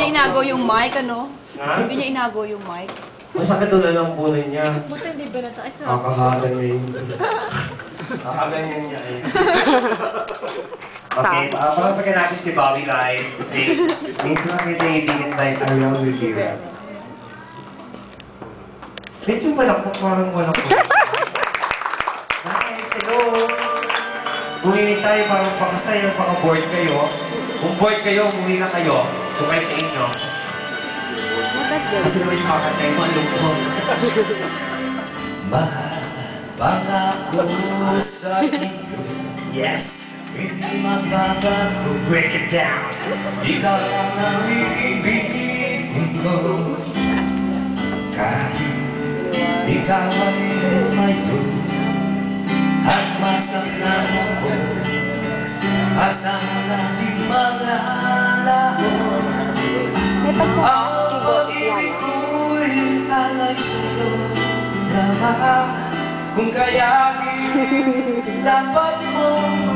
niya inago yung mic, ano? Ha? Hindi niya inago yung mic. Masakit doon na lang po niya. Buti hindi ba nato? Ay, sarap. Kakahagan niya yun. Kakaganyan niya eh. Okay, pakapagyan natin si Bobby guys. Kasi, minsan nakita yung ibigin tayo around with you. Medyo malakot, parang malakot. Guys, hello! Umuwi tayo, parang pakasaya, paka-board kayo. Kung bored kayo, umuwi na kayo. Kung kayo sa inyo. Kasi naman yung kakanta yung malungkot. Mahal, pangako sa iyo. Yes! Hindi magbabago, break it down. Ikaw lang ang iibigin ko. Kahit ikaw ay lumayo at masaktan ako, asang di malalaho. Ang pag-ibig ko'y alay sa'yo naman. Kung kayanin, dapat mong